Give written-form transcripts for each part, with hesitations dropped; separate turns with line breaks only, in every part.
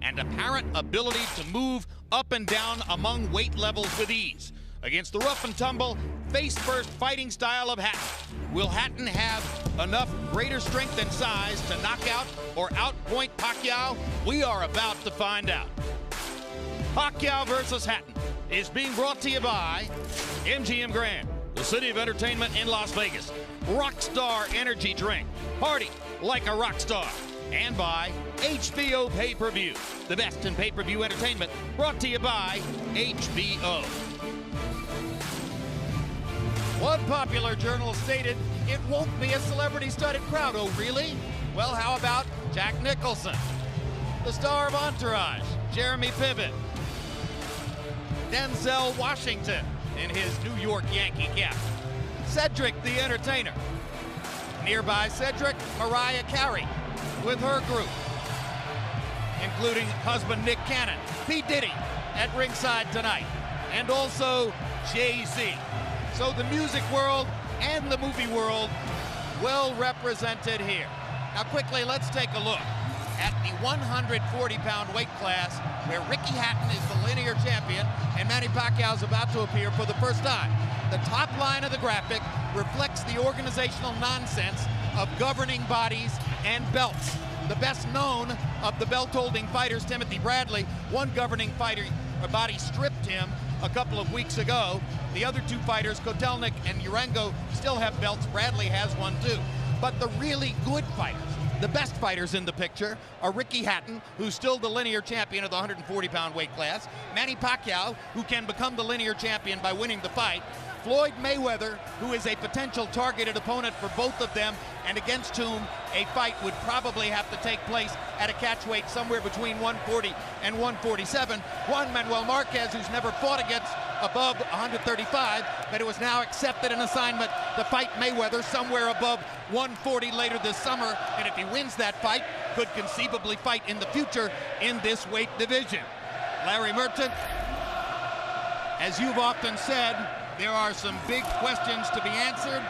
and apparent ability to move up and down among weight levels with ease. Against the rough and tumble, face-first fighting style of Hatton. Will Hatton have enough greater strength and size to knock out or outpoint Pacquiao? We are about to find out. Pacquiao versus Hatton is being brought to you by MGM Grand, the city of entertainment in Las Vegas. Rockstar Energy Drink, party like a rock star. And by HBO Pay-Per-View, the best in pay-per-view entertainment, brought to you by HBO. One popular journal stated, it won't be a celebrity-studded crowd. Oh, really? Well, how about Jack Nicholson, the star of Entourage, Jeremy Piven, Denzel Washington in his New York Yankee cap, Cedric the Entertainer. Nearby Cedric, Mariah Carey with her group, including husband Nick Cannon, P. Diddy at ringside tonight, and also Jay-Z. So the music world and the movie world well represented here. Now quickly, let's take a look at the 140-pound weight class where Ricky Hatton is the linear champion and Manny Pacquiao is about to appear for the first time. The top line of the graphic reflects the organizational nonsense of governing bodies and belts. The best known of the belt-holding fighters, Timothy Bradley, one governing body stripped him a couple of weeks ago. The other two fighters, Kotelnik and Urango, still have belts. Bradley has one too. But the really good fighters, the best fighters in the picture, are Ricky Hatton, who's still the linear champion of the 140-pound weight class, Manny Pacquiao, who can become the linear champion by winning the fight, Floyd Mayweather, who is a potential targeted opponent for both of them, and against whom a fight would probably have to take place at a catch weight somewhere between 140 and 147. Juan Manuel Marquez, who's never fought against above 135, but it was now accepted an assignment to fight Mayweather somewhere above 140 later this summer, and if he wins that fight, could conceivably fight in the future in this weight division. Larry Merchant, as you've often said, there are some big questions to be answered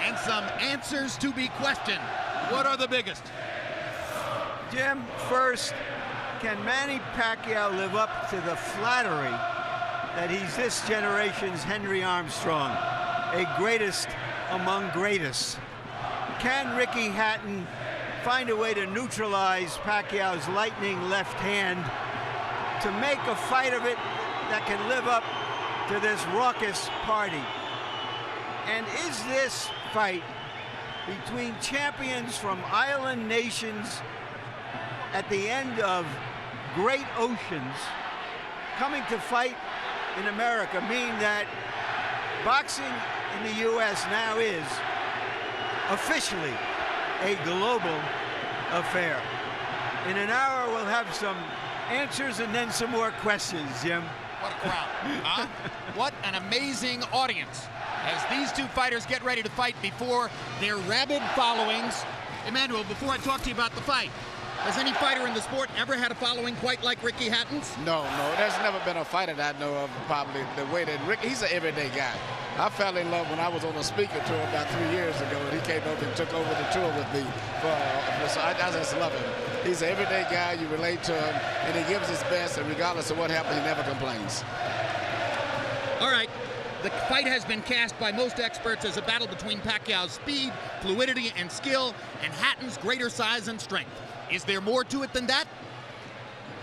and some answers to be questioned. What are the biggest?
Jim, first, can Manny Pacquiao live up to the flattery that he's this generation's Henry Armstrong, a greatest among greatest? Can Ricky Hatton find a way to neutralize Pacquiao's lightning left hand to make a fight of it that can live up to this raucous party? And is this fight between champions from island nations at the end of great oceans coming to fight in America mean that boxing in the U.S. now is officially a global affair? In an hour, we'll have some answers and then some more questions, Jim.
What a crowd, huh? What an amazing audience as these two fighters get ready to fight before their rabid followings. Emmanuel, before I talk to you about the fight, has any fighter in the sport ever had a following quite like Ricky Hatton's?
No, there's never been a fighter that I know of probably the way that Ricky, he's an everyday guy. I fell in love when I was on a speaker tour about 3 years ago, and he came over and took over the tour with me. So I just love him. He's an everyday guy, you relate to him, and he gives his best, and regardless of what happens, he never complains.
All right, the fight has been cast by most experts as a battle between Pacquiao's speed, fluidity, and skill, and Hatton's greater size and strength. Is there more to it than that?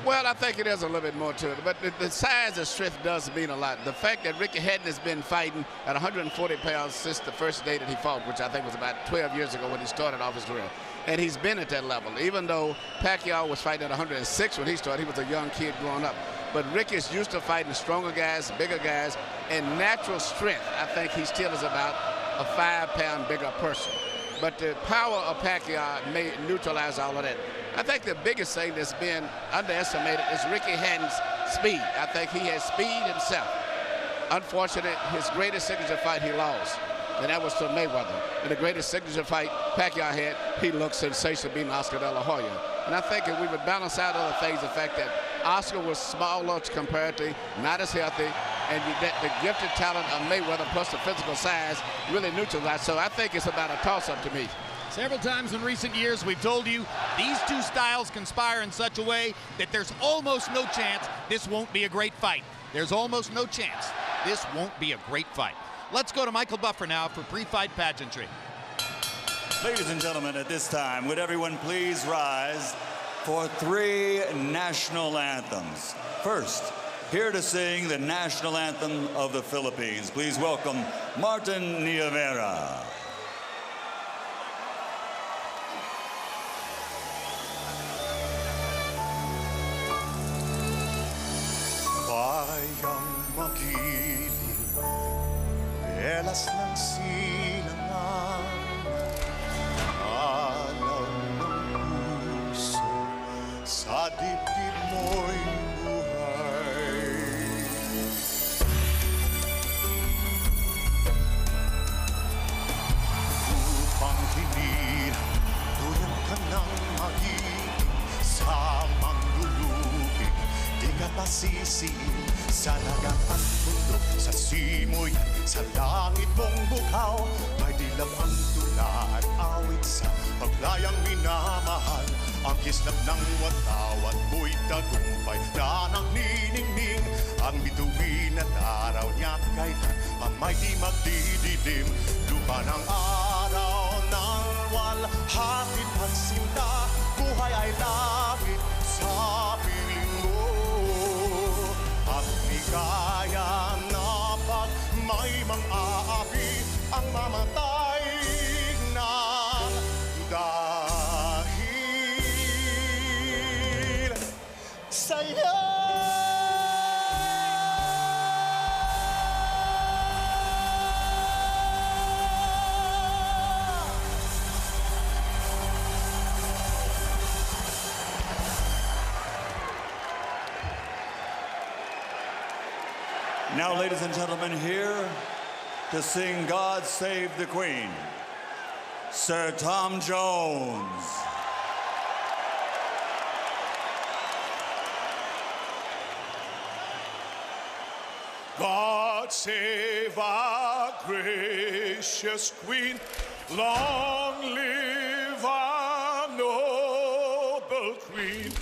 Well, I think it is a little bit more to it, but the size and strength does mean a lot. The fact that Ricky Hatton has been fighting at 140 pounds since the first day that he fought, which I think was about 12 years ago when he started off his career, and he's been at that level. Even though Pacquiao was fighting at 106 when he started, he was a young kid growing up. But Ricky is used to fighting stronger guys, bigger guys, and natural strength. I think he still is about a 5-pound bigger person. But the power of Pacquiao may neutralize all of that. I think the biggest thing that's been underestimated is Ricky Hatton's speed. I think he has speed himself. Unfortunately, his greatest signature fight he lost, and that was to Mayweather. In the greatest signature fight Pacquiao had, he looked sensational beating Oscar De La Hoya. And I think if we would balance out other things, the fact that Oscar was smaller comparatively, not as healthy, and the gifted talent of Mayweather plus the physical size really neutralized. So I think it's about a toss-up to me.
Several times in recent years, we've told you these two styles conspire in such a way that there's almost no chance this won't be a great fight. There's almost no chance this won't be a great fight. Let's go to Michael Buffer now for pre-fight pageantry.
Ladies and gentlemen, at this time, would everyone please rise for 3 national anthems. First, here to sing the national anthem of the Philippines, please welcome Martin Nievera.
Bayang magiliw, belas ng silangan, alaw ng puso, sa dibdib mo'y buhay. Upang hinirang, tulong ka ng magiging sa manglulupig, di ka pasisiw sa dagat at bundok, sa simoy at sa langit mong bughaw. May dilaw ang tula at awit sa paglayang minamahal. Ang kislap ng watawat mo'y tagumpay na nagniningning. Ang bituin at araw niya kailan pamay di magdidilim. Lupa ng araw ng walhatid pagsinta, buhay ay langit sa piling mo. At di kaya na pag may mang-aapi ang mamatay ng dahil sa'yo.
Now, ladies and gentlemen, here to sing God Save the Queen, Sir Tom Jones.
God save our gracious Queen, long live our noble Queen.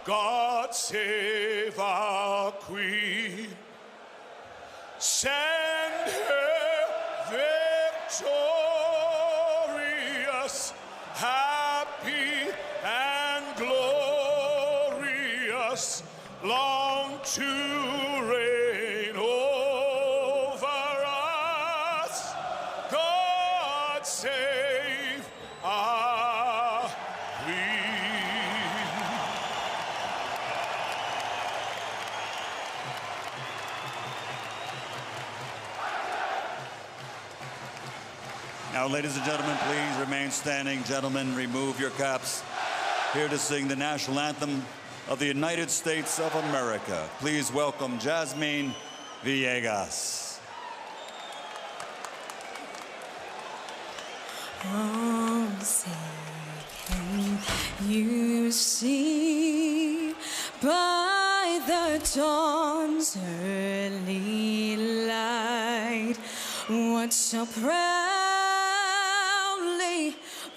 God save our Queen, send her victorious, happy and glorious, long to reign over us. God save our Queen.
Now, ladies and gentlemen, please remain standing. Gentlemen, remove your caps. Here to sing the national anthem of the United States of America, please welcome Jasmine Villegas.
Oh, say, can you see by the dawn's early light what so proudly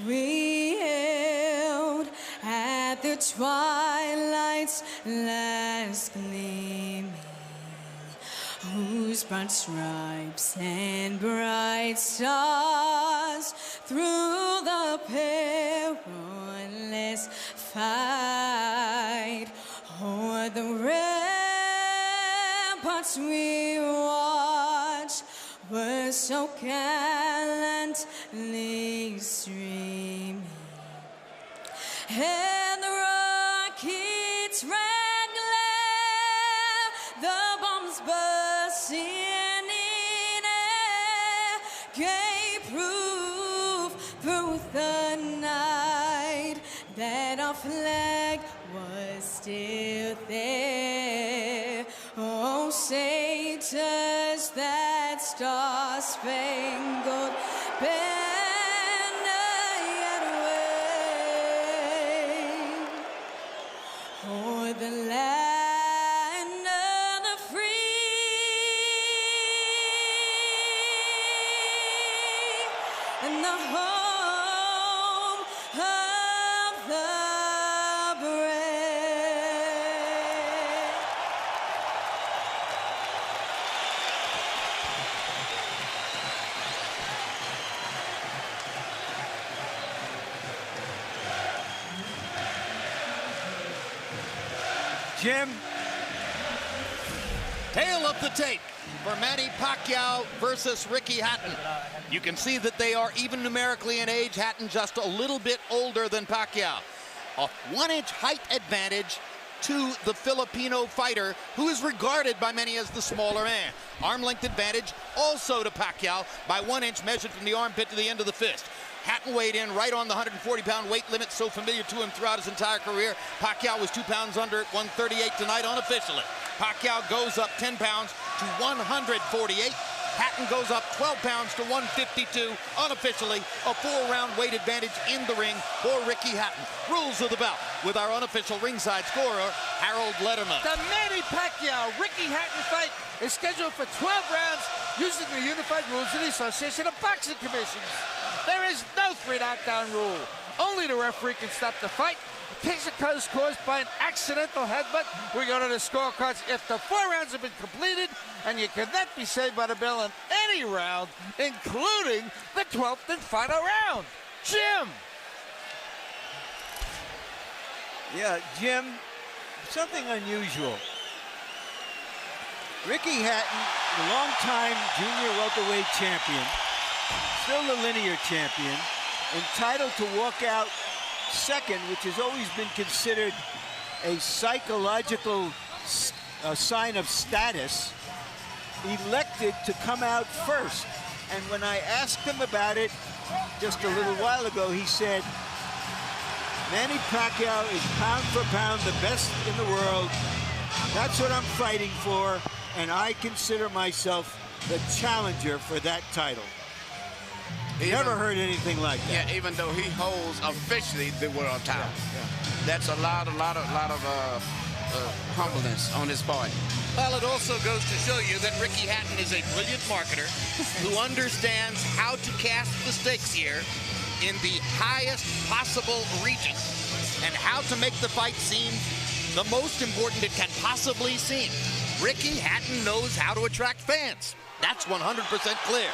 we hailed at the twilight's last gleaming, whose broad stripes and bright stars through the perilous fight o'er the ramparts we watched were so gallantly streaming, and the rockets' red glare, the bombs bursting in air, gave proof through the night that our flag was still there. Oh, say does that star-spangled banner yet wave o'er the land of the free and the home of the brave.
Jim.
Tail of the tape for Manny Pacquiao versus Ricky Hatton. You can see that they are even numerically in age. Hatton just a little bit older than Pacquiao. A 1-inch height advantage to the Filipino fighter, who is regarded by many as the smaller man. Arm length advantage also to Pacquiao by 1 inch measured from the armpit to the end of the fist. Hatton weighed in right on the 140-pound weight limit, so familiar to him throughout his entire career. Pacquiao was 2 pounds under at 138 tonight unofficially. Pacquiao goes up 10 pounds to 148. Hatton goes up 12 pounds to 152 unofficially. A 4-round weight advantage in the ring for Ricky Hatton. Rules of the bout with our unofficial ringside scorer, Harold Letterman.
The Manny Pacquiao-Ricky Hatton fight is scheduled for 12 rounds using the unified rules of the Association of Boxing Commissions. There is no 3-knockdown rule. Only the referee can stop the fight. The case is caused by an accidental headbutt. We go to the scorecards. If the 4 rounds have been completed, and you cannot be saved by the bell in any round, including the 12th and final round. Jim.
Yeah, Jim, something unusual. Ricky Hatton, the longtime junior welterweight champion, still the linear champion, entitled to walk out second, which has always been considered a psychological sign of status, elected to come out first. And when I asked him about it just a little while ago, he said, Manny Pacquiao is pound for pound the best in the world. That's what I'm fighting for, and I consider myself the challenger for that title. Never heard anything like that.
Yeah, even though he holds officially the world title. Yeah. That's a lot of humbleness on his part.
Well, it also goes to show you that Ricky Hatton is a brilliant marketer who understands how to cast the stakes here in the highest possible region and how to make the fight seem the most important it can possibly seem. Ricky Hatton knows how to attract fans. That's 100% clear.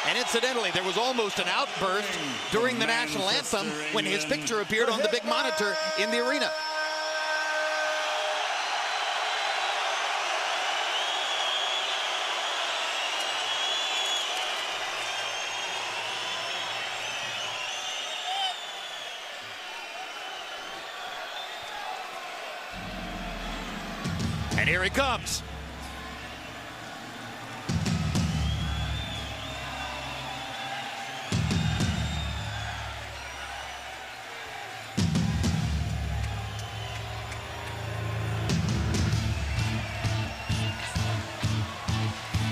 And incidentally, there was almost an outburst during the national anthem when his picture appeared on the big monitor in the arena. And here he comes.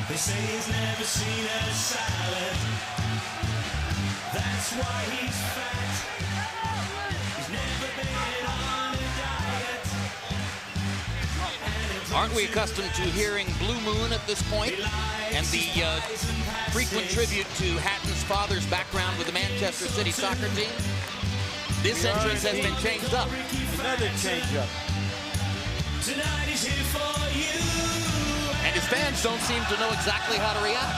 They say he's never seen a salad. That's why he's fat. He's never been on a diet.
Aren't we accustomed to hearing Blue Moon at this point? And the frequent tribute to Hatton's father's background with the Manchester City soccer team? This entrance has been changed up.
Another change-up.
Tonight he's here for you.
And his fans don't seem to know exactly how to react.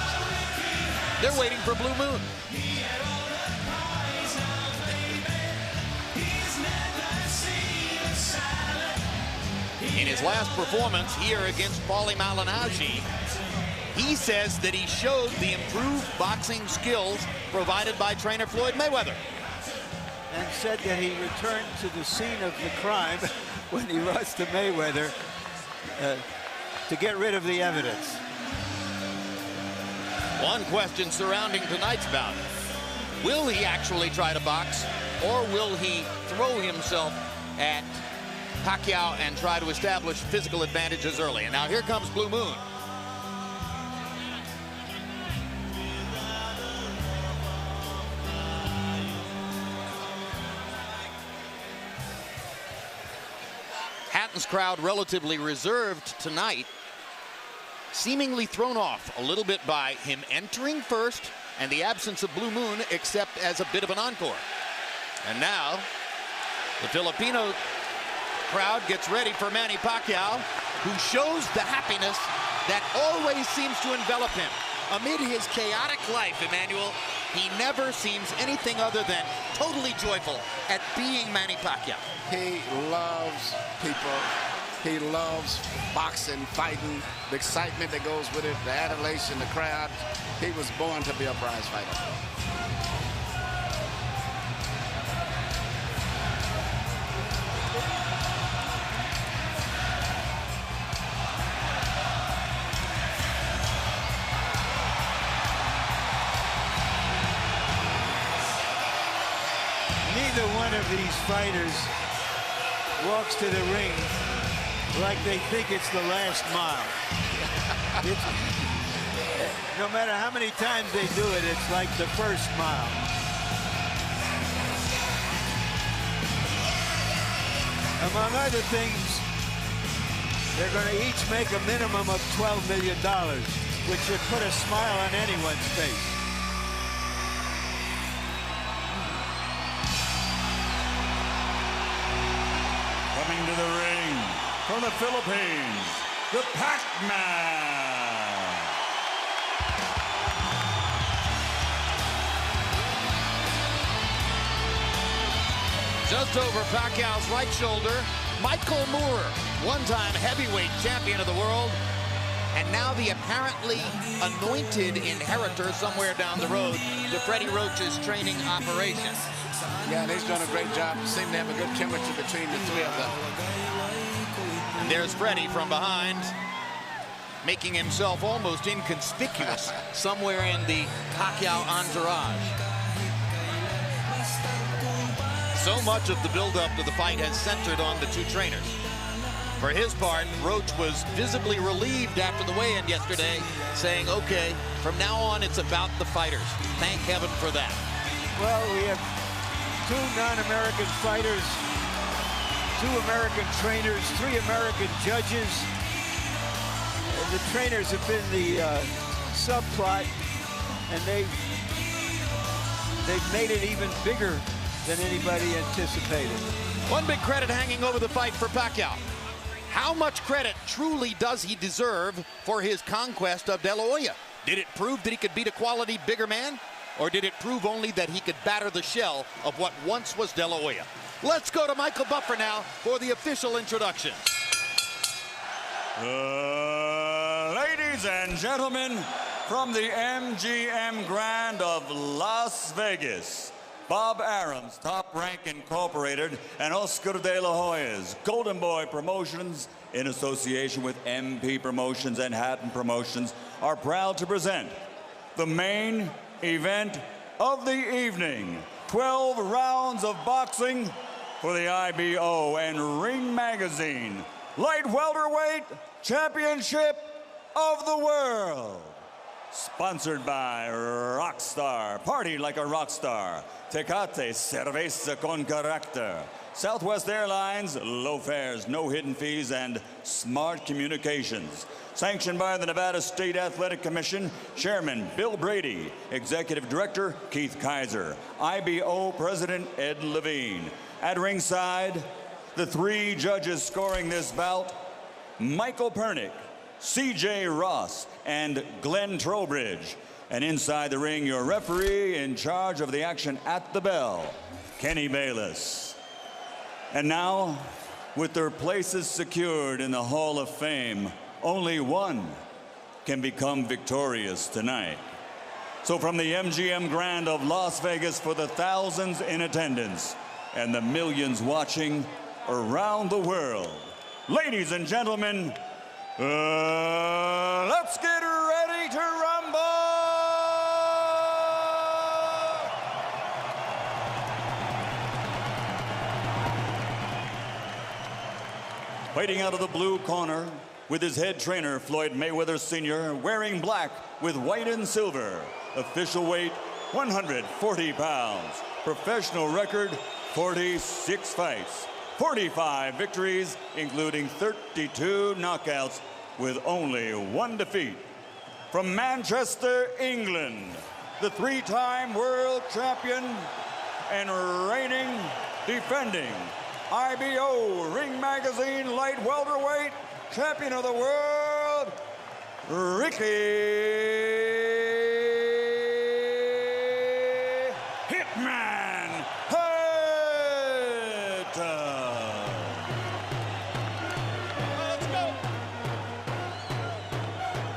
They're waiting for Blue Moon. In his last performance here against Paulie Malignaggi, he says that he showed the improved boxing skills provided by trainer Floyd Mayweather.
And said that he returned to the scene of the crime when he lost to Mayweather to get rid of the evidence.
One question surrounding tonight's bout. Will he actually try to box, or will he throw himself at Pacquiao and try to establish physical advantages early? And now here comes Blue Moon. Hatton's crowd relatively reserved tonight, seemingly thrown off a little bit by him entering first and the absence of Blue Moon, except as a bit of an encore. And now the Filipino crowd gets ready for Manny Pacquiao, who shows the happiness that always seems to envelop him. Amid his chaotic life, Emmanuel, he never seems anything other than totally joyful at being Manny Pacquiao.
He loves people. He loves boxing, fighting, the excitement that goes with it, the adulation, the crowd. He was born to be a prize fighter.
Neither one of these fighters walks to the ring like they think it's the last mile. No matter how many times they do it, it's like the first mile. Among other things, they're going to each make a minimum of $12 million, which should put a smile on anyone's face.
Coming to the ring from the Philippines, the Pac-Man.
Just over Pacquiao's right shoulder, Michael Moore, one-time heavyweight champion of the world, and now the apparently anointed inheritor somewhere down the road to Freddie Roach's training operation.
Yeah, they've done a great job. Seem to have a good chemistry between the three of them.
And there's Freddie from behind, making himself almost inconspicuous somewhere in the Pacquiao entourage. So much of the build-up to the fight has centered on the two trainers. For his part, Roach was visibly relieved after the weigh-in yesterday, saying, okay, from now on it's about the fighters. Thank heaven for that.
Well, we have two non-American fighters, 2 American trainers, 3 American judges. And the trainers have been the subplot, and they've made it even bigger than anybody anticipated.
One big credit hanging over the fight for Pacquiao. How much credit truly does he deserve for his conquest of De La Hoya? Did it prove that he could beat a quality bigger man? Or did it prove only that he could batter the shell of what once was De La Hoya? Let's go to Michael Buffer now for the official introduction.
Ladies and gentlemen, from the MGM Grand of Las Vegas, Bob Arum's Top Rank Incorporated and Oscar De La Hoya's Golden Boy Promotions, in association with MP Promotions and Hatton Promotions, are proud to present the main event of the evening. 12 rounds of boxing for the IBO and Ring Magazine Light Welterweight Championship of the World. Sponsored by Rockstar, party like a rock star. Tecate, cerveza con carácter. Southwest Airlines, low fares, no hidden fees, and smart communications. Sanctioned by the Nevada State Athletic Commission, Chairman Bill Brady, Executive Director Keith Kaiser, IBO President Ed Levine. At ringside, the 3 judges scoring this bout, Michael Pernick, C.J. Ross, and Glenn Trowbridge. And inside the ring, your referee in charge of the action at the bell, Kenny Bayless. And now, with their places secured in the Hall of Fame, only one can become victorious tonight. So from the MGM Grand of Las Vegas, for the thousands in attendance and the millions watching around the world, ladies and gentlemen, let's get ready to rumble! Fighting out of the blue corner, with his head trainer, Floyd Mayweather Sr., wearing black with white and silver. Official weight, 140 pounds. Professional record, 46 fights. 45 victories, including 32 knockouts, with only 1 defeat. From Manchester, England, the 3-time world champion and reigning, defending IBO Ring Magazine Light Welterweight Champion of the World, Ricky Hitman Hatton.
Let's go.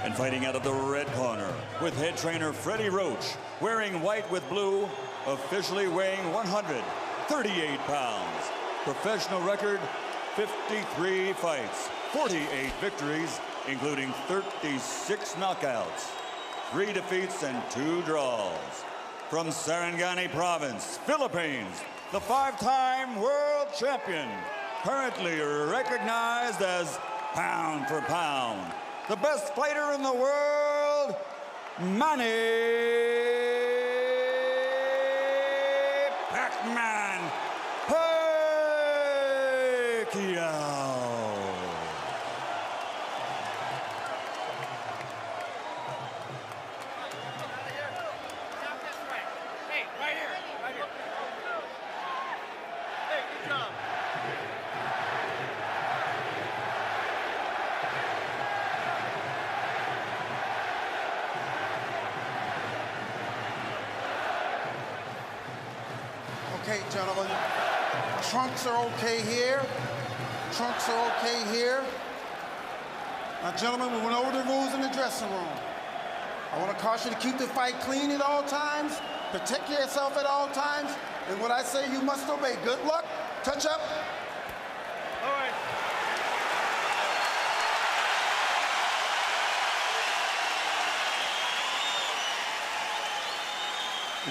And fighting out of the red corner with head trainer Freddie Roach, wearing white with blue, officially weighing 138 pounds. Professional record, 53 fights, 48 victories, including 36 knockouts, 3 defeats and 2 draws. From Sarangani Province, Philippines, the 5-time world champion, currently recognized as pound for pound, the best fighter in the world, Manny Pac-Man Pacquiao.
Hey, right here. Hey, good job.
Okay, gentlemen, trunks are okay here. Trunks are okay here. Now, gentlemen, we went over the rules in the dressing room. I want to caution you to keep the fight clean at all times, protect yourself at all times, and what I say you must obey. Good luck. Touch up.
All right.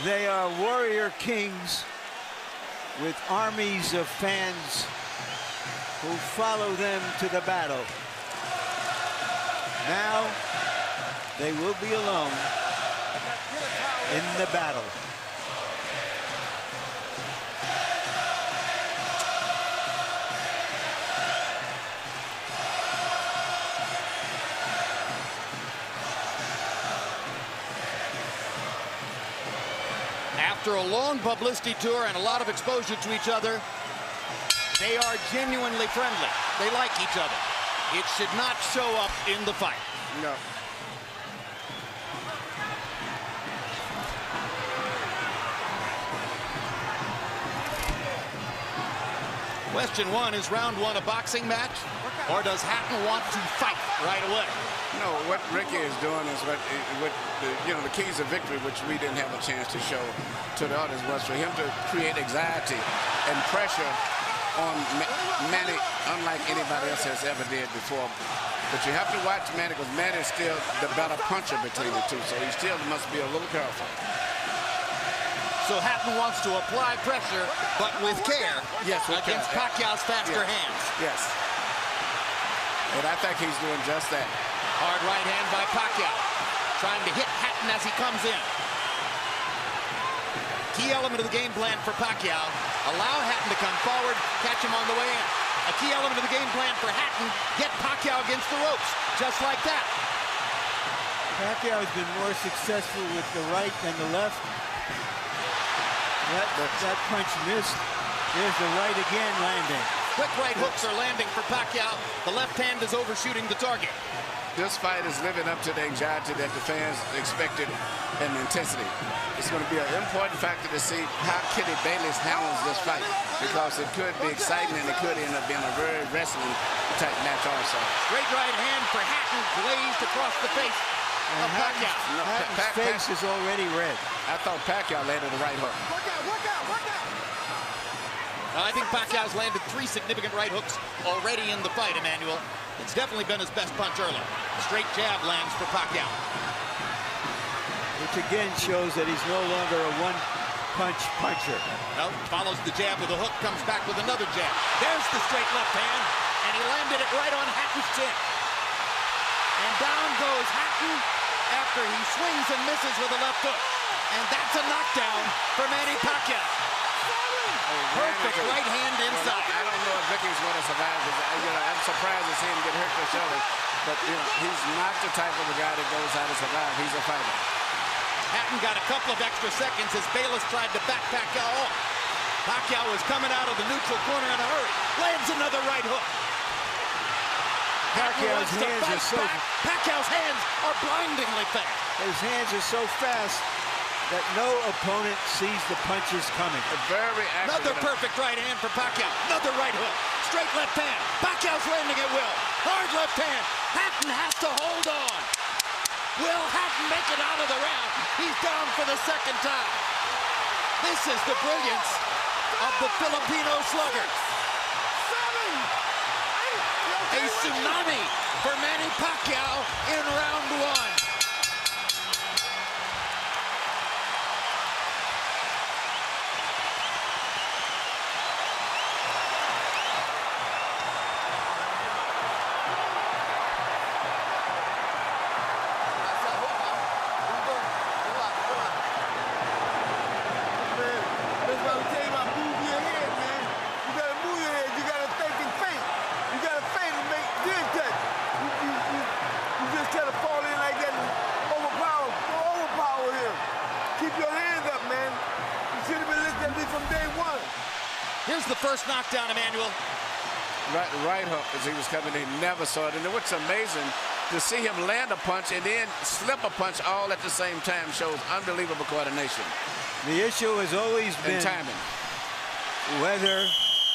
They are warrior kings with armies of fans who follow them to the battle. Now they will be alone in the battle.
After a long publicity tour and a lot of exposure to each other, they are genuinely friendly. They like each other. It should not show up in the fight.
No.
Question 1, is round 1 a boxing match, or does Hatton want to fight right away?
No, what Ricky is doing is what the keys of victory, which we didn't have a chance to show to the others, was for him to create anxiety and pressure on Manny, unlike anybody else has ever did before. But you have to watch Manny, because Manny is still the better puncher between the two, so he still must be a little careful.
So Hatton wants to apply pressure, but with care,
yes,
against Pacquiao's faster
yes.
hands.
Yes. And I think he's doing just that.
Hard right hand by Pacquiao, trying to hit Hatton as he comes in. Key element of the game plan for Pacquiao, allow Hatton to come forward, catch him on the way in. A key element of the game plan for Hatton, get Pacquiao against the ropes, just like that.
Pacquiao has been more successful with the right than the left. That punch missed. There's the right again landing.
Quick right hooks are landing for Pacquiao. The left hand is overshooting the target.
This fight is living up to the anxiety that the fans expected and the intensity. It's going to be an important factor to see how Kitty Bayless handles this fight, because it could be exciting and it could end up being a very wrestling type match also.
Straight right hand for Hatton, glazed across the face of Pacquiao.
Hatton's face is already red.
I thought Pacquiao landed the right hook.
Work out, work out, work out.
I think Pacquiao's landed 3 significant right hooks already in the fight, Emmanuel. It's definitely been his best punch early. Straight jab lands for Pacquiao.
Which again shows that he's no longer a one-punch puncher.
No, follows the jab with a hook, comes back with another jab. There's the straight left hand, and he landed it right on Hatton's chin. And down goes Hatton after he swings and misses with a left hook. And that's a knockdown for Manny Pacquiao. Perfect right hand inside.
Well, I don't know if Ricky's going to survive. I'm surprised to see him get hurt for shoulder. But he's not the type of a guy that goes out to survive. He's a fighter.
Hatton got a couple of extra seconds as Bayless tried to back Pacquiao off. Pacquiao is coming out of the neutral corner in a hurry. Lands another right hook.
Pacquiao's hands are so...
Pacquiao's hands are blindingly fast.
His hands are so fast that no opponent sees the punches coming.
Very accurate.
Another perfect right hand for Pacquiao. Another right hook. Straight left hand. Pacquiao's landing at will. Hard left hand. Hatton has to hold on. Will Hatton make it out of the round? He's down for the second time. This is the brilliance of the Filipino slugger. A tsunami for Manny Pacquiao in round one. Here's the first knockdown, Emmanuel.
Right hook as he was coming in. He never saw it. And what's amazing, to see him land a punch and then slip a punch all at the same time shows unbelievable coordination.
The issue has always been
timing.
Whether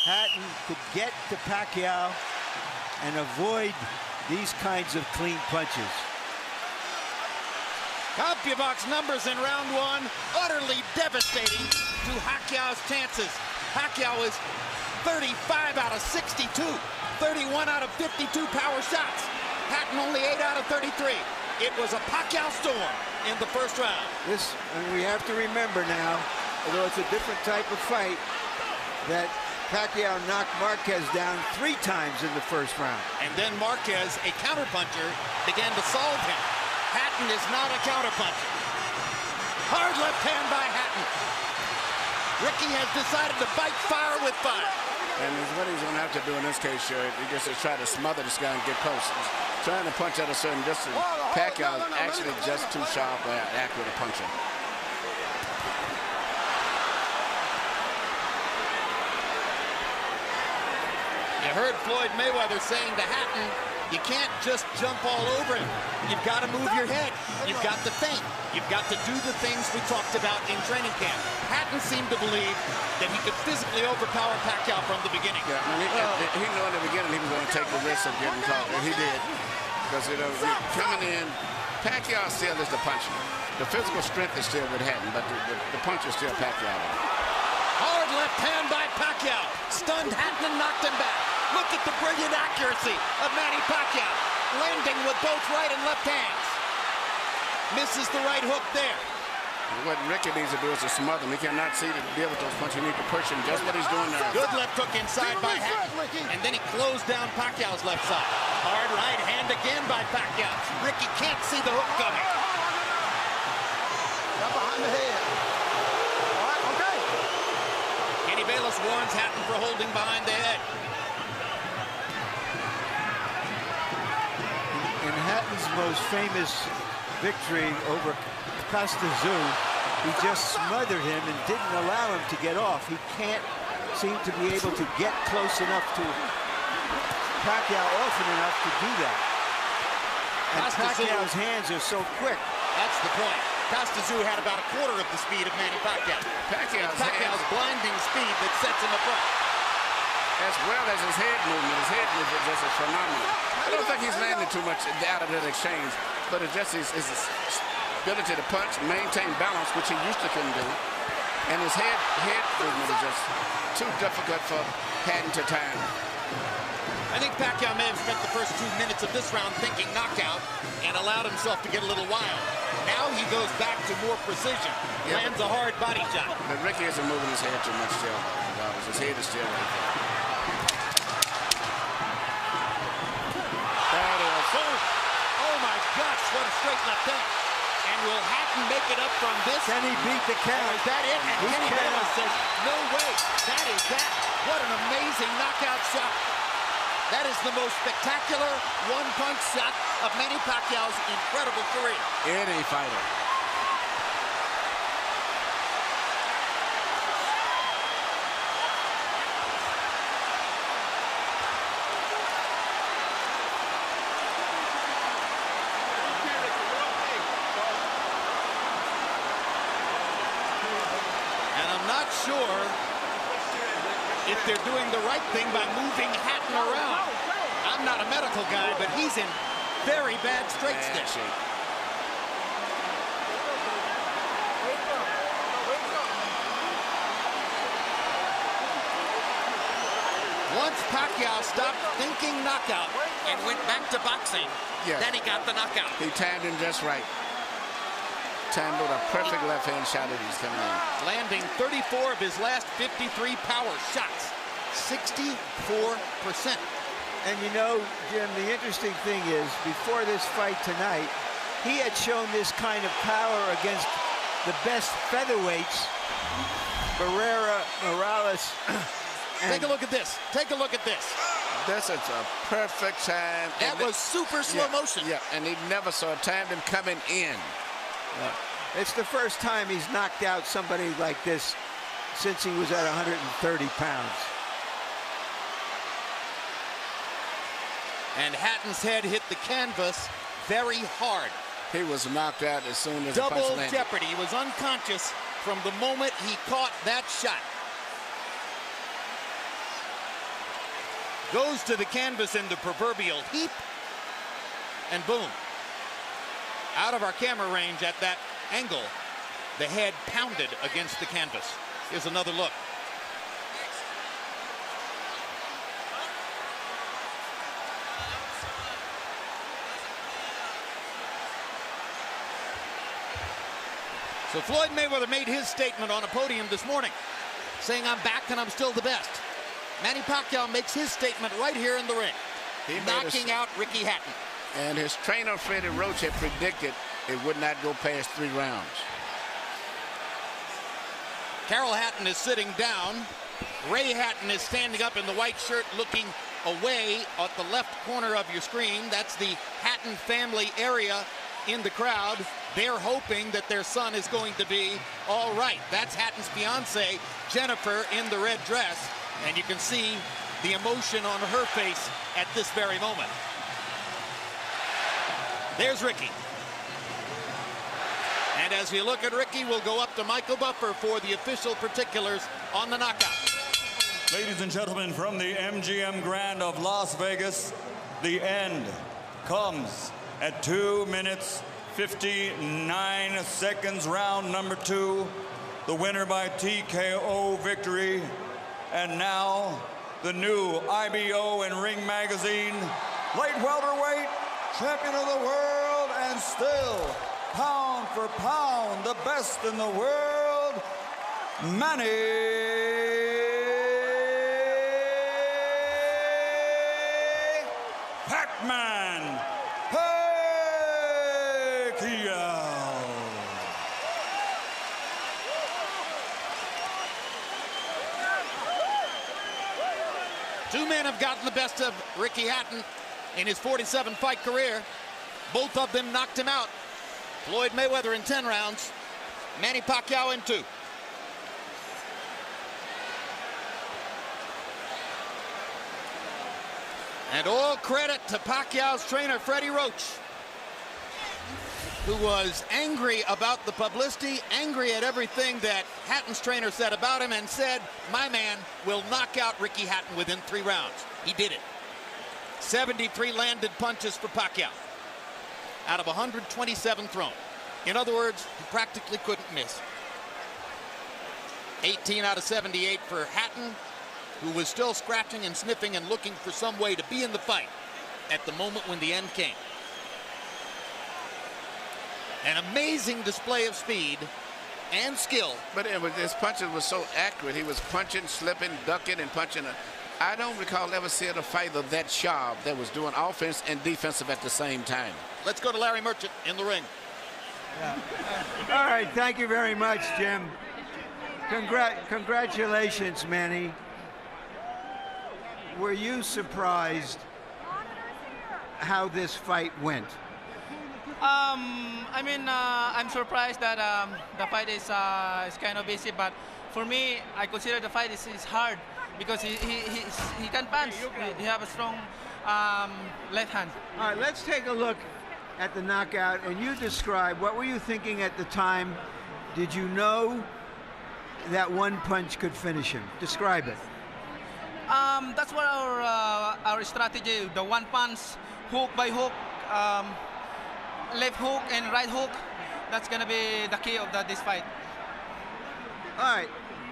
Hatton could get to Pacquiao and avoid these kinds of clean punches.
CompuBox numbers in round one, utterly devastating to Pacquiao's chances. Pacquiao is 35 out of 62, 31 out of 52 power shots. Hatton only 8 out of 33. It was a Pacquiao storm in the first round.
And we have to remember now, although it's a different type of fight, that Pacquiao knocked Marquez down 3 times in the first round.
And then Marquez, a counterpuncher, began to solve him. Hatton is not a counterpuncher. Hard left hand by Hatton. Ricky has decided to fight fire with fire.
And what he's going to have to do in this case, sure, he just try to smother this guy and get close. He's trying to punch at a certain distance. Pacquiao is actually just too sharp or accurate a puncher.
You heard Floyd Mayweather saying to Hatton, you can't just jump all over him. You've got to move your head. You've got to think. You've got to do the things we talked about in training camp. Hatton seemed to believe that he could physically overpower Pacquiao from the beginning.
Yeah, I mean, he knew in the beginning he was going to take the risk of getting caught, and he did. Because, you know, coming in, Pacquiao still is the puncher. The physical strength is still with Hatton, but the punch is still Pacquiao.
Hard left hand by Pacquiao. Stunned Hatton and knocked him back. Look at the brilliant accuracy of Manny Pacquiao, landing with both right and left hands. Misses the right hook there.
What Ricky needs to do is to smother him. He cannot see to deal with those punches. He needs to push him. Just what he's doing now.
Good left hook inside by Hatton. And then he closed down Pacquiao's left side. Hard right hand again by Pacquiao. Ricky can't see the hook coming.
Right behind the head. All right, okay.
Kenny Bayless warns Hatton for holding behind the head.
In Hatton's most famous victory over Costazoo, he just smothered him and didn't allow him to get off. He can't seem to be able to get close enough to Pacquiao often enough to do that. And Pacquiao's hands are so quick.
That's the point. Costazoo had about a quarter of the speed of Manny Pacquiao. Pacquiao's blinding speed that sets him apart.
As well as his head movement. His head movement is just phenomenal. I don't think he's landed too much out of that exchange, but it's just his ability to punch, maintain balance, which he used to couldn't do. And his head movement is just too difficult for Hatton to time.
I think Pacquiao may have spent the first 2 minutes of this round thinking knockout and allowed himself to get a little wild. Now he goes back to more precision, lands a hard body shot.
But Ricky isn't moving his head too much still. His head is still right there.
Oh my gosh, what a straight left hand. And will Hatton make it up from this?
Can he beat the count?
Is that it? And Kenny Bayless says, no way. That is that. What an amazing knockout shot. That is the most spectacular one-punch shot of Manny Pacquiao's incredible career.
Any fighter.
sure if they're doing the right thing by moving Hatton around. I'm not a medical guy, but he's in very bad straits there. Once Pacquiao stopped thinking knockout and went back to boxing, then he got the knockout.
He timed him just right. Timed with a perfect left-hand shot that he's coming in.
Landing 34 of his last 53 power shots. 64%.
And you know, Jim, the interesting thing is, before this fight tonight, he had shown this kind of power against the best featherweights, Barrera, Morales.
Take a look at this. Take a look at this.
This is a perfect time.
That was super slow motion.
Yeah, and he never saw timed him coming in.
It's the first time he's knocked out somebody like this since he was at 130 pounds.
And Hatton's head hit the canvas very hard.
He was knocked out as soon as the punch
Double
landed.
jeopardy. He was unconscious from the moment he caught that shot. Goes to the canvas in the proverbial heap, and boom. Out of our camera range at that angle, the head pounded against the canvas. Here's another look. So Floyd Mayweather made his statement on a podium this morning, saying, "I'm back and I'm still the best." Manny Pacquiao makes his statement right here in the ring, knocking out Ricky Hatton.
And his trainer, Freddie Roach, had predicted it would not go past 3 rounds.
Carol Hatton is sitting down. Ray Hatton is standing up in the white shirt looking away at the left corner of your screen. That's the Hatton family area in the crowd. They're hoping that their son is going to be all right. That's Hatton's fiance, Jennifer, in the red dress. And you can see the emotion on her face at this very moment. There's Ricky. And as we look at Ricky, we'll go up to Michael Buffer for the official particulars on the knockout.
Ladies and gentlemen, from the MGM Grand of Las Vegas, the end comes at 2 minutes, 59 seconds, round number 2. The winner by TKO victory. And now, the new IBO and Ring Magazine light welterweight champion of the world, and still, pound for pound, the best in the world, Manny Pac-Man Pacquiao.
Two men have gotten the best of Ricky Hatton in his 47-fight career. Both of them knocked him out. Floyd Mayweather in 10 rounds, Manny Pacquiao in 2. And all credit to Pacquiao's trainer, Freddie Roach, who was angry about the publicity, angry at everything that Hatton's trainer said about him, and said, my man will knock out Ricky Hatton within 3 rounds. He did it. 73 landed punches for Pacquiao out of 127 thrown. In other words, he practically couldn't miss. 18 out of 78 for Hatton, who was still scratching and sniffing and looking for some way to be in the fight at the moment when the end came. An amazing display of speed and skill.
But his punches were so accurate. He was punching, slipping, ducking, and punching. I don't recall ever seeing a fighter that sharp that was doing offense and defensive at the same time.
Let's go to Larry Merchant in the ring.
All right, thank you very much, Jim. Congratulations, Manny. Were you surprised how this fight went?
I'm surprised that the fight is kind of easy, but for me, I consider the fight is hard because he can punch. He have a strong left hand.
All right, let's take a look at the knockout, and you describe, what were you thinking at the time? Did you know that one punch could finish him? Describe it.
That's what our strategy, the one punch, hook by hook, left hook and right hook. That's gonna be the key of this fight.
All right,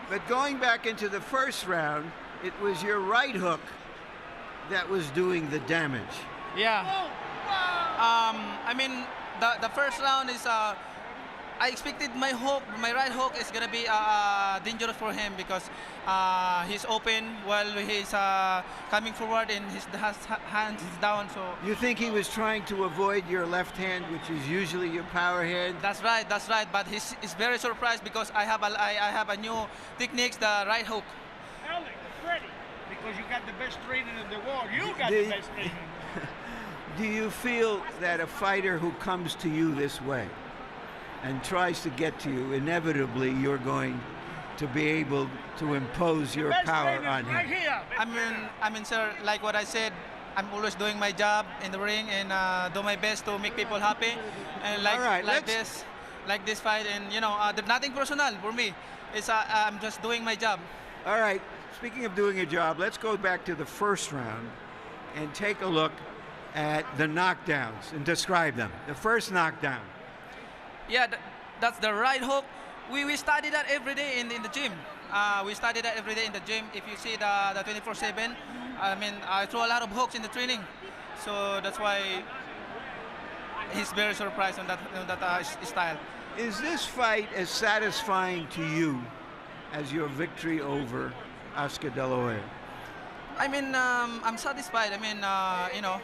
but going back into the first round, it was your right hook that was doing the damage.
Yeah. I mean, the first round is. I expected my right hook is gonna be dangerous for him because he's open while he's coming forward and his hands is down. So
you think he was trying to avoid your left hand, which is usually your power hand?
That's right. But he's very surprised because I have a new techniques, the right hook.
Alex, Freddie, because you got the best training in the world. You got the best training.
Do you feel that a fighter who comes to you this way and tries to get to you, inevitably you're going to be able to impose your power on him?
Right here.
I mean, sir, like what I said, I'm always doing my job in the ring and do my best to make people happy. And like this fight, and you know, there's nothing personal for me. It's I'm just doing my job.
All right. Speaking of doing a job, let's go back to the first round and take a look at the knockdowns and describe them. The first knockdown.
Yeah, that's the right hook. We study that every day in the gym. We study that every day in the gym. If you see the 24/7, I mean, I throw a lot of hooks in the training, so that's why he's very surprised on that style.
Is this fight as satisfying to you as your victory over Oscar De La Hoya?
I mean, I'm satisfied. I mean, you know,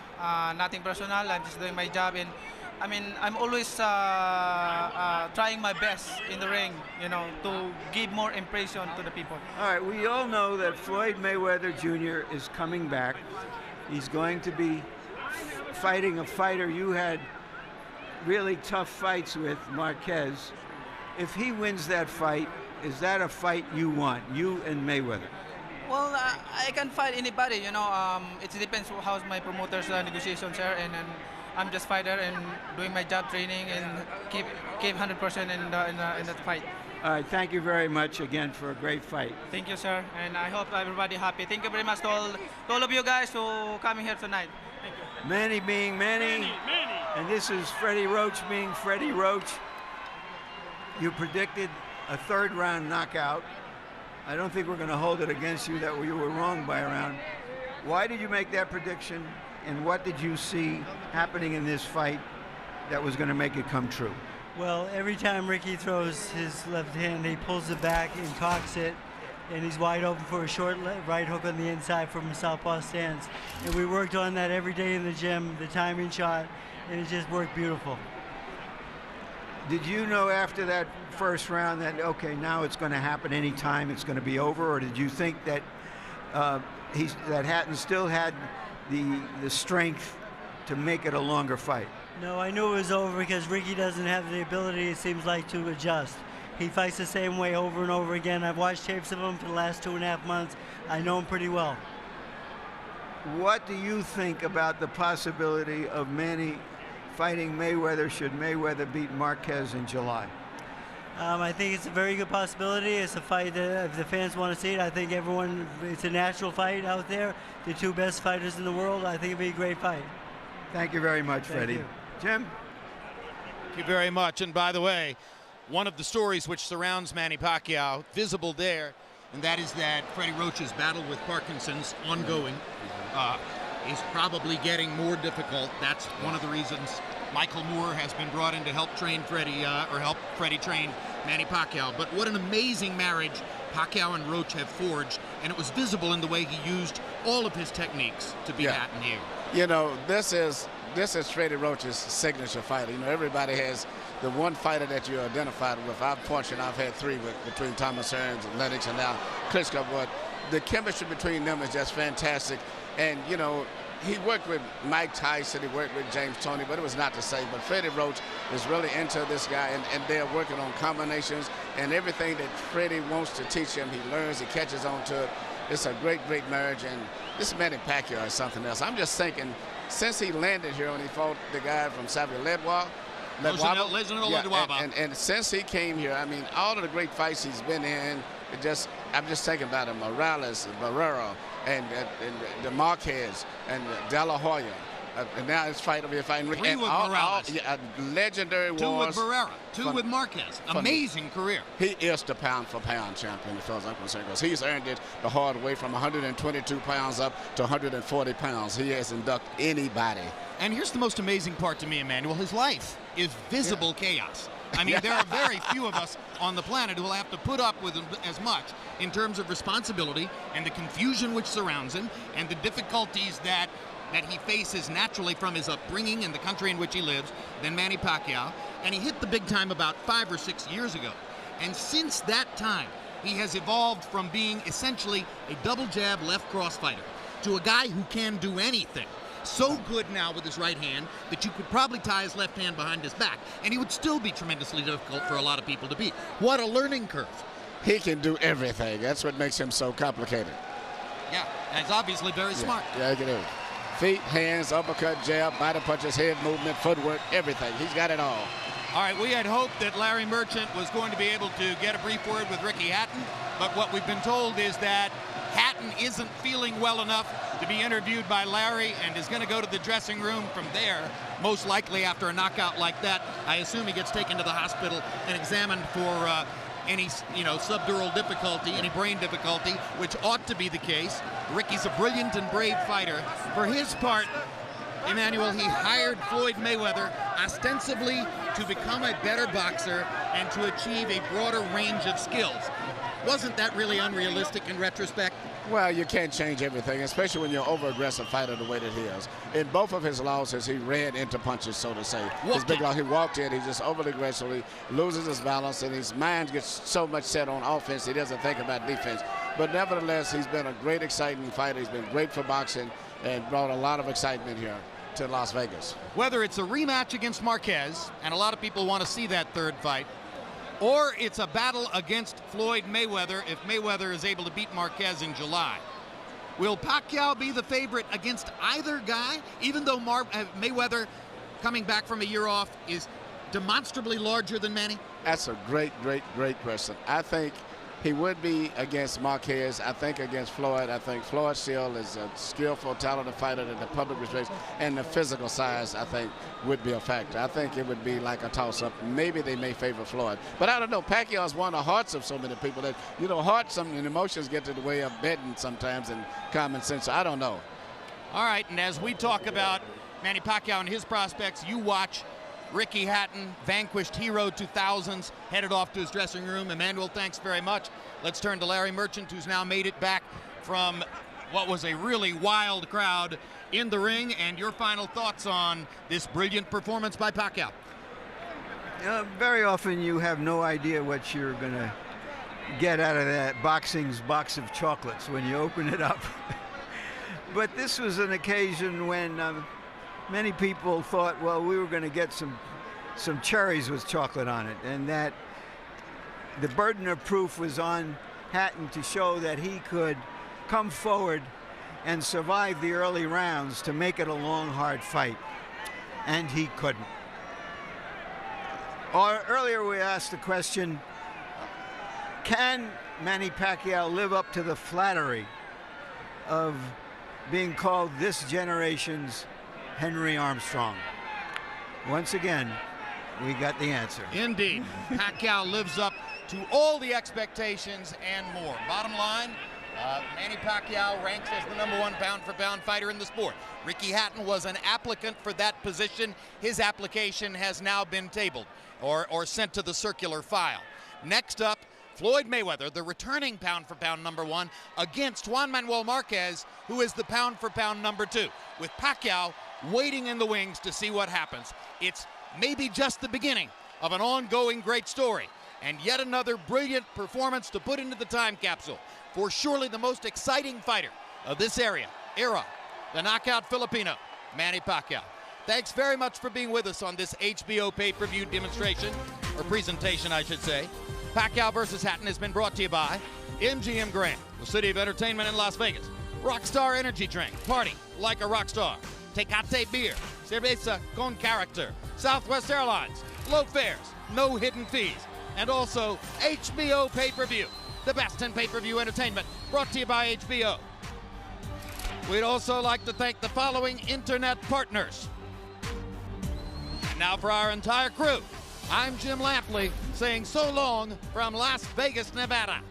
nothing personal. I'm just doing my job, and I mean, I'm always trying my best in the ring, you know, to give more impression to the people.
All right, we all know that Floyd Mayweather Jr. is coming back. He's going to be fighting a fighter you had really tough fights with, Marquez. If he wins that fight, is that a fight you want, you and Mayweather?
Well, I can fight anybody, you know. It depends how's my promoter's negotiations are, and I'm just fighter and doing my job, training, and keep 100% in that fight.
All right, thank you very much again for a great fight.
Thank you, sir, and I hope everybody happy. Thank you very much to all of you guys who coming here tonight. Thank you.
Manny being Manny, and this is Freddie Roach being Freddie Roach. You predicted a third round knockout. I don't think we're going to hold it against you that you were wrong by a round. Why did you make that prediction, and what did you see happening in this fight that was going to make it come true?
Well, every time Ricky throws his left hand, he pulls it back and cocks it, and he's wide open for a short right hook on the inside from a southpaw stance. And we worked on that every day in the gym, the timing shot, and it just worked beautiful.
Did you know after that first round that, okay, now it's going to happen anytime, it's going to be over, or did you think that that Hatton still had the strength to make it a longer fight?
No, I knew it was over because Ricky doesn't have the ability, it seems like, to adjust. He fights the same way over and over again. I've watched tapes of him for the last 2.5 months. I know him pretty well.
What do you think about the possibility of Manny fighting Mayweather should Mayweather beat Marquez in July?
I think it's a very good possibility. It's a fight that if the fans want to see it, I think everyone, it's a natural fight out there. The two best fighters in the world. I think it'd be a great fight.
Thank you very much, Freddie.
You.
Jim?
Thank you very much. And by the way, one of the stories which surrounds Manny Pacquiao, visible there, and that is that Freddie Roach's battle with Parkinson's ongoing. Is probably getting more difficult. That's one of the reasons Michael Moore has been brought in to help train Freddie, or help Freddie train Manny Pacquiao. But what an amazing marriage Pacquiao and Roach have forged, and it was visible in the way he used all of his techniques to beat Hatton here.
You know, this is Freddie Roach's signature fighter. You know, everybody has the one fighter that you're identified with. I've had three between Thomas Hearns and Lennox and now Klitschko, but the chemistry between them is just fantastic. And, you know, he worked with Mike Tyson, he worked with James Toney, but it was not the same. But Freddie Roach is really into this guy, and they're working on combinations, and everything that Freddie wants to teach him, he learns, he catches on to it. It's a great, great marriage, and this Manny Pacquiao is something else. I'm just thinking, since he landed here and he fought the guy from Ledwaba,
and since he came here, I mean, all of the great fights he's been in,
I'm just thinking about him, Morales, Barrera, and the Marquez, and De La Hoya. And now it's fighting Ricky.
3 with Morales.
Legendary
2
wars.
with Barrera. 2 with Marquez. Amazing career.
He is the pound-for-pound champion as far as I'm concerned, because he's earned it the hard way from 122 pounds up to 140 pounds. He hasn't ducked anybody.
And here's the most amazing part to me, Emmanuel. His life is visible chaos. I mean, there are very few of us on the planet who will have to put up with as much in terms of responsibility and the confusion which surrounds him and the difficulties that he faces naturally from his upbringing and the country in which he lives than Manny Pacquiao. And he hit the big time about 5 or 6 years ago. And since that time, he has evolved from being essentially a double jab left cross fighter to a guy who can do anything. So good now with his right hand that you could probably tie his left hand behind his back, and he would still be tremendously difficult for a lot of people to beat. What a learning curve.
He can do everything. That's what makes him so complicated.
Yeah, and he's obviously very smart.
Yeah, he can do it. Feet, hands, uppercut, jab, body punches, head movement, footwork, everything. He's got it all.
All right, we had hoped that Larry Merchant was going to be able to get a brief word with Ricky Hatton, but what we've been told is that Hatton isn't feeling well enough to be interviewed by Larry and is going to go to the dressing room from there, most likely after a knockout like that. I assume he gets taken to the hospital and examined for any subdural difficulty, any brain difficulty, which ought to be the case. Ricky's a brilliant and brave fighter. For his part, Emmanuel, he hired Floyd Mayweather ostensibly to become a better boxer and to achieve a broader range of skills. Wasn't that really unrealistic in retrospect?
Well, you can't change everything, especially when you're an over-aggressive fighter the way that he is. In both of his losses, he ran into punches, so to say. His big loss, he walked in, he just overly aggressively loses his balance, and his mind gets so much set on offense, he doesn't think about defense. But nevertheless, he's been a great, exciting fighter. He's been great for boxing and brought a lot of excitement here to Las Vegas.
Whether it's a rematch against Marquez, and a lot of people want to see that third fight, or it's a battle against Floyd Mayweather if Mayweather is able to beat Marquez in July. Will Pacquiao be the favorite against either guy, even though Mayweather, coming back from a year off, is demonstrably larger than Manny?
That's a great, great, great question. I think he would be against Marquez. I think against Floyd. I think Floyd still is a skillful, talented fighter that the public respects, and the physical size, I think, would be a factor. I think it would be like a toss-up. Maybe they may favor Floyd. But I don't know. Pacquiao's won the hearts of so many people that, hearts and emotions get to the way of betting sometimes and common sense. So I don't know.
All right, and as we talk about Manny Pacquiao and his prospects, you watch Ricky Hatton, vanquished hero 2000s, headed off to his dressing room. Emmanuel, thanks very much. Let's turn to Larry Merchant, who's now made it back from what was a really wild crowd in the ring, and your final thoughts on this brilliant performance by Pacquiao.
Very often you have no idea what you're going to get out of that boxing's box of chocolates when you open it up. But this was an occasion when many people thought, well, we were going to get some cherries with chocolate on it, and that the burden of proof was on Hatton to show that he could come forward and survive the early rounds to make it a long, hard fight. And he couldn't. Earlier we asked the question, can Manny Pacquiao live up to the flattery of being called this generation's Henry Armstrong? Once again, we got the answer.
Indeed. Pacquiao lives up to all the expectations and more. Bottom line, Manny Pacquiao ranks as the #1 pound-for-pound fighter in the sport. Ricky Hatton was an applicant for that position. His application has now been tabled or sent to the circular file. Next up, Floyd Mayweather, the returning pound-for-pound #1, against Juan Manuel Marquez, who is the pound-for-pound #2, with Pacquiao waiting in the wings to see what happens. It's maybe just the beginning of an ongoing great story, and yet another brilliant performance to put into the time capsule for surely the most exciting fighter of this era, the knockout Filipino, Manny Pacquiao. Thanks very much for being with us on this HBO pay-per-view demonstration, or presentation, I should say. Pacquiao versus Hatton has been brought to you by MGM Grand, the city of entertainment in Las Vegas. Rockstar Energy Drink, party like a rock star. Tecate Beer, cerveza con character. Southwest Airlines, low fares, no hidden fees. And also HBO pay-per-view. the best in pay-per-view entertainment, brought to you by HBO. We'd also like to thank the following internet partners. Now for our entire crew, I'm Jim Lampley saying so long from Las Vegas, Nevada.